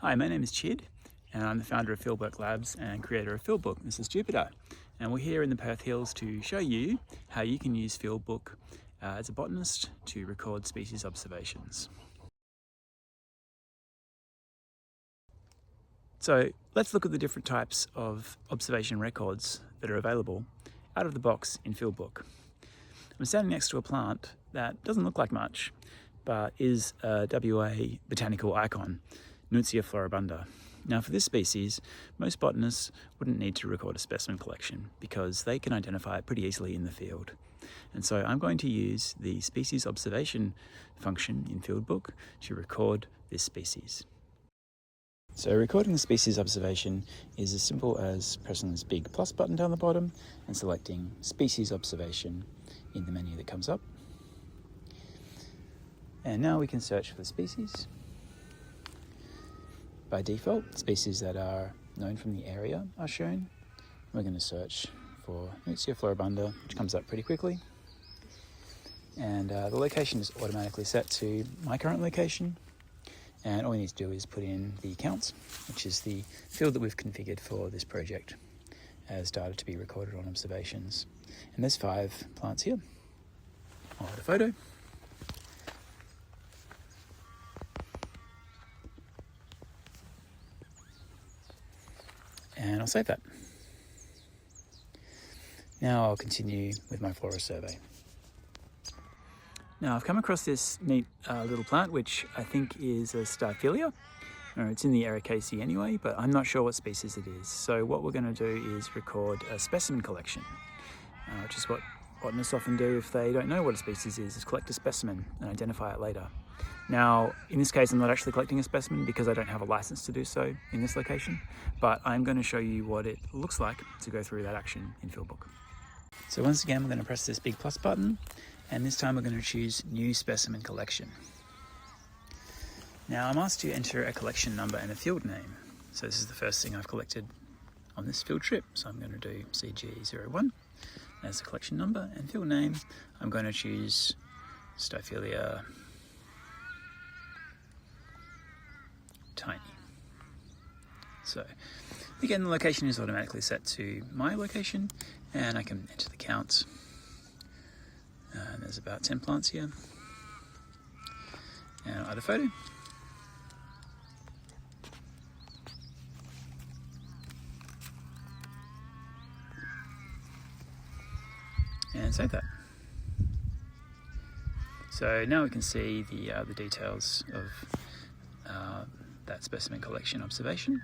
Hi, my name is Chid, and I'm the founder of Fieldwork Labs and creator of Fieldbook. This is Jupiter, and we're here in the Perth Hills to show you how you can use Fieldbook as a botanist to record species observations. So let's look at the different types of observation records that are available out of the box in Fieldbook. I'm standing next to a plant that doesn't look like much, but is a WA botanical icon, Nuncia floribunda. Now for this species, most botanists wouldn't need to record a specimen collection because they can identify it pretty easily in the field. And so I'm going to use the species observation function in Fieldbook to record this species. So recording the species observation is as simple as pressing this big plus button down the bottom and selecting species observation in the menu that comes up. And now we can search for the species. By default, species that are known from the area are shown. We're going to search for Nuncia floribunda, which comes up pretty quickly. And the location is automatically set to my current location. And all we need to do is put in the counts, which is the field that we've configured for this project as data to be recorded on observations. And there's 5 plants here. I'll add a photo. And I'll save that. Now I'll continue with my flora survey. Now I've come across this neat little plant, which I think is a Staphylia. It's in the Ericaceae anyway, but I'm not sure what species it is. So what we're going to do is record a specimen collection, which is what botanists often do if they don't know what a species is collect a specimen and identify it later. Now, in this case, I'm not actually collecting a specimen because I don't have a license to do so in this location, but I'm going to show you what it looks like to go through that action in Fieldbook. So once again, we're going to press this big plus button, and this time we're going to choose New Specimen Collection. Now I'm asked to enter a collection number and a field name. So this is the first thing I've collected on this field trip, so I'm going to do CG01 as the collection number, and field name, I'm going to choose Staphylia tiny. So again, the location is automatically set to my location, and I can enter the counts. There's about 10 plants here. And I'll add a photo. And save that. So now we can see the details of that specimen collection observation.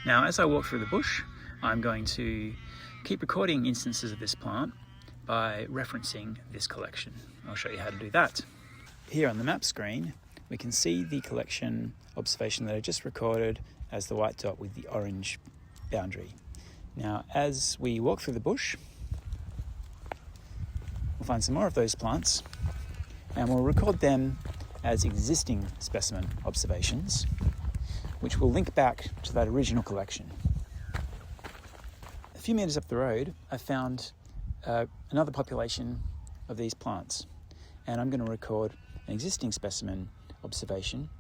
Now as I walk through the bush, I'm going to keep recording instances of this plant by referencing this collection. I'll show you how to do that. Here on the map screen, we can see the collection observation that I just recorded as the white dot with the orange boundary. Now as we walk through the bush, we'll find some more of those plants and we'll record them as existing specimen observations, which will link back to that original collection. A few meters up the road, I found another population of these plants, and I'm going to record an existing specimen observation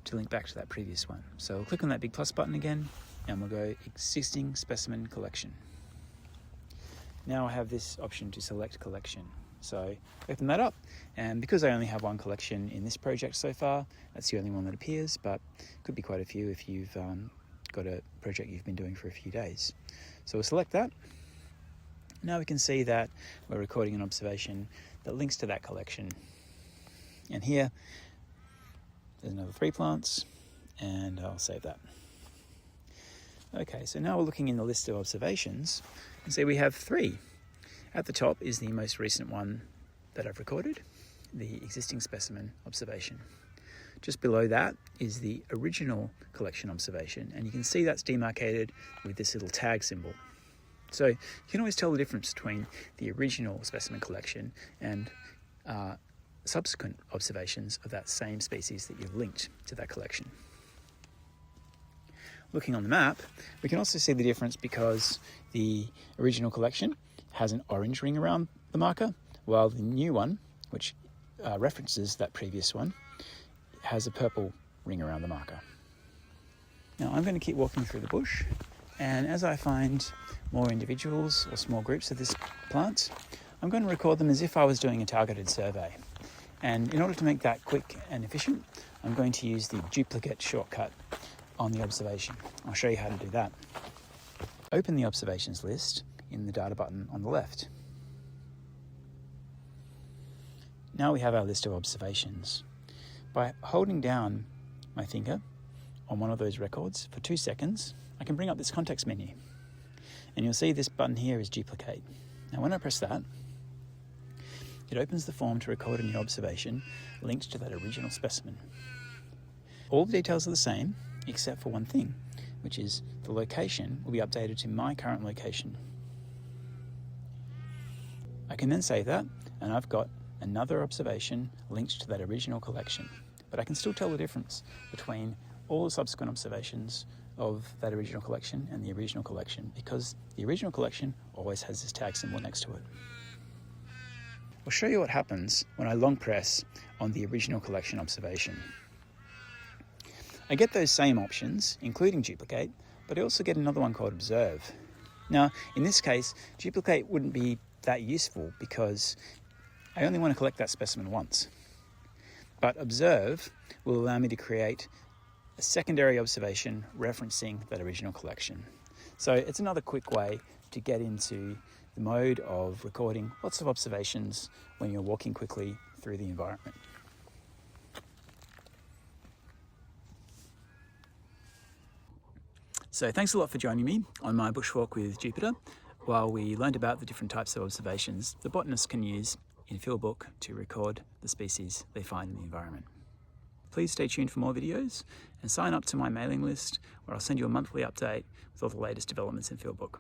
to link back to that previous one. So we'll click on that big plus button again, and we'll go existing specimen collection. Now I have this option to select collection. So open that up, and because I only have one collection in this project so far, that's the only one that appears, but could be quite a few if you've got a project you've been doing for a few days. So we'll select that. Now we can see that we're recording an observation that links to that collection. And here, there's another 3 plants, and I'll save that. Okay, so now we're looking in the list of observations, and see we have 3. At the top is the most recent one that I've recorded, the existing specimen observation. Just below that is the original collection observation, and you can see that's demarcated with this little tag symbol. So you can always tell the difference between the original specimen collection and subsequent observations of that same species that you've linked to that collection. Looking on the map, we can also see the difference because the original collection has an orange ring around the marker, while the new one, which references that previous one, has a purple ring around the marker. Now I'm going to keep walking through the bush, and as I find more individuals or small groups of this plant, I'm going to record them as if I was doing a targeted survey. And in order to make that quick and efficient, I'm going to use the duplicate shortcut on the observation. I'll show you how to do that. Open the observations list in the data button on the left. Now we have our list of observations. By holding down my finger on one of those records for 2 seconds, I can bring up this context menu. And you'll see this button here is duplicate. Now when I press that, it opens the form to record a new observation linked to that original specimen. All the details are the same, except for one thing, which is the location will be updated to my current location. I can then save that, and I've got another observation linked to that original collection. But I can still tell the difference between all the subsequent observations of that original collection and the original collection, because the original collection always has this tag symbol next to it. I'll show you what happens when I long press on the original collection observation. I get those same options, including duplicate, but I also get another one called observe. Now, in this case, duplicate wouldn't be that useful because I only want to collect that specimen once. But observe will allow me to create a secondary observation referencing that original collection. So it's another quick way to get into the mode of recording lots of observations when you're walking quickly through the environment. So thanks a lot for joining me on my bushwalk with Jupiter, while we learned about the different types of observations the botanists can use in Fieldbook to record the species they find in the environment. Please stay tuned for more videos and sign up to my mailing list, where I'll send you a monthly update with all the latest developments in Fieldbook.